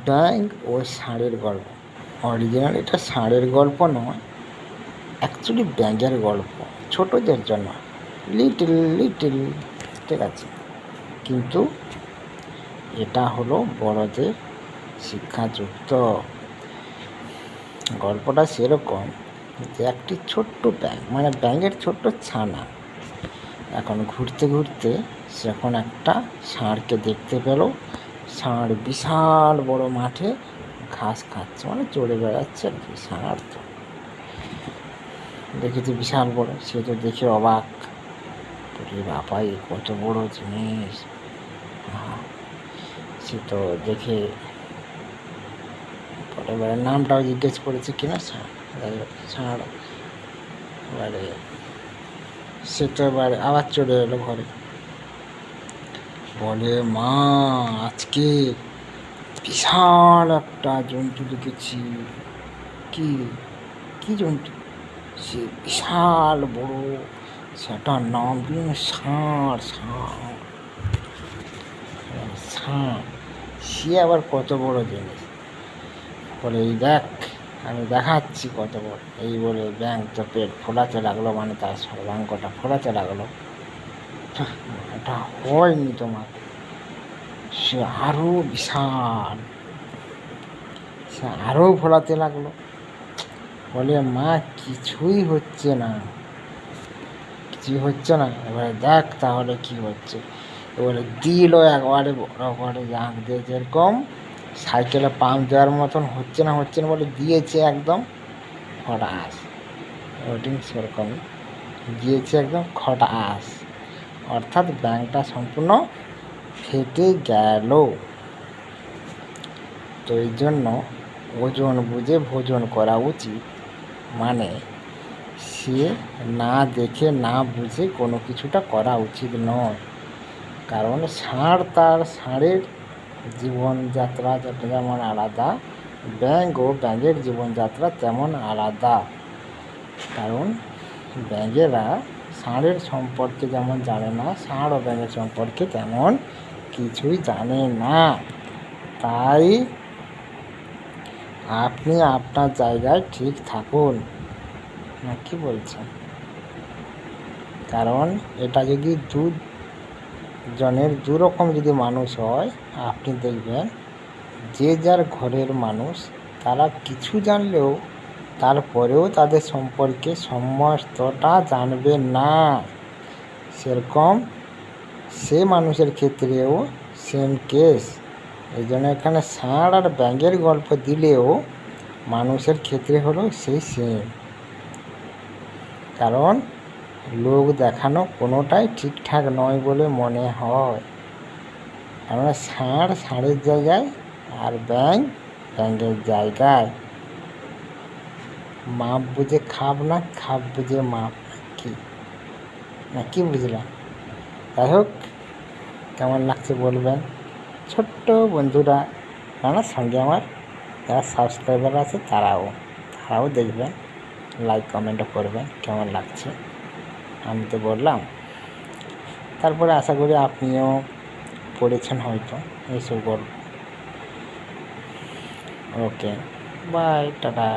ব্যাঙ ও ষাঁড়ের গল্প। অরিজিনাল এটা ষাঁড়ের গল্প নয়, অ্যাকচুয়ালি ব্যাঙের গল্প, ছোটদের জন্য, লিটিল লিটিল, ঠিক আছে। কিন্তু এটা হলো বড়দের শিক্ষাযুক্ত। গল্পটা সেরকম যে একটি ছোট্ট ব্যাঙ, মানে ব্যাঙের ছোট্ট ছানা, এখন ঘুরতে ঘুরতে যখন একটা ষাঁড়কে দেখতে পেল। ষাঁড় বিশাল বড় মাঠে ঘাস খাচ্ছে, মানে চড়ে বেড়াচ্ছে আর কি। ষাঁড় তো দেখেছে বিশাল বড়, সে তো দেখে অবাক, বাবাই কত বড় জিনিস। সে তো দেখে এবারে নামটাও জিজ্ঞেস করেছে কিনা ষাঁড়। ষাঁড় এবারে সে তো এবারে আবার চলে এলো ঘরে, বলে মা আজকে বিশাল একটা জন্তু দেখেছি। কি কি জন্তু? সে বিশাল বড়, সেটার নাম ষাঁড়। ষাঁড় ষাঁড় সে আবার কত বড় জিনিস? বলে এই দেখ, আমি দেখাচ্ছি কত বড়। এই বলে ব্যাঙ তো পেট ফোলাতে লাগলো, মানে তার সর্বাঙ্গটা ফোলাতে লাগলো। এটা হয়নি তোমার, সে আরো বিশাল, সে আরো ফোলাতে লাগলো। বলে মা কিছুই হচ্ছে না, কিছুই হচ্ছে না। এবারে দেখ তাহলে কি হচ্ছে। এবারে দিল একবারে বড় করে জাঁক দিয়ে, যেরকম সাইকেলে পাম্প দেওয়ার মতন হচ্ছে না বলে দিয়েছে একদম খটাস। ওটিং সেরকম দিয়েছে একদম খটাস, অর্থাৎ ব্যাঙটা সম্পূর্ণ ফেটে গেল। তো এই জন্য ওজন বুঝে ভোজন করা উচিত, মানে সে না দেখে না বুঝে কোনো কিছুটা করা উচিত নয়। কারণ ষাঁড়ের জীবনযাত্রা যেমন আলাদা, ব্যাঙ ও ব্যাঙের জীবনযাত্রা তেমন আলাদা। কারণ ব্যাঙেরা ষাঁড়ের সম্পর্কে যেমন জানে না, ষাঁড় ও ব্যাঙের সম্পর্কে তেমন কিছুই জানে না। তাই আপনি আপনার জায়গায় ঠিক থাকুন, না কি বলছেন? কারণ এটা যদি দুজনের দুরকম যদি মানুষ হয়, আপনি দেখবেন যে যার ঘরের মানুষ, তারা কিছু জানলেও তারপরেও তাদের সম্পর্কে সমস্তটা জানবে না। সেরকম সে মানুষের ক্ষেত্রেও সেম কেস। এই জন্য এখানে ষাঁড় আর ব্যাঙের গল্প দিলেও মানুষের ক্ষেত্রে হলো সেই সেম। কারণ লোক দেখানো কোনোটাই ঠিকঠাক নয় বলে মনে হয়। কারণ ষাঁড়ের জায়গায় আর ব্যাঙের জায়গায়। মাপ বুঝে খাপ না, খাপ বুঝে মাপ, না কি বুঝলাম? যাই হোক, কেমন লাগছে বলবেন। ছোট্ট বন্ধুরা, আমার সঙ্গে আমার যারা সাবস্ক্রাইবার আছে তারাও দেখবেন, লাইক কমেন্টও করবেন কেমন লাগছে। আমি তো বললাম, তারপরে আশা করি আপনিও পড়েছেন হয়তো এইসব গল্প। ওকে, বাই, টাটা।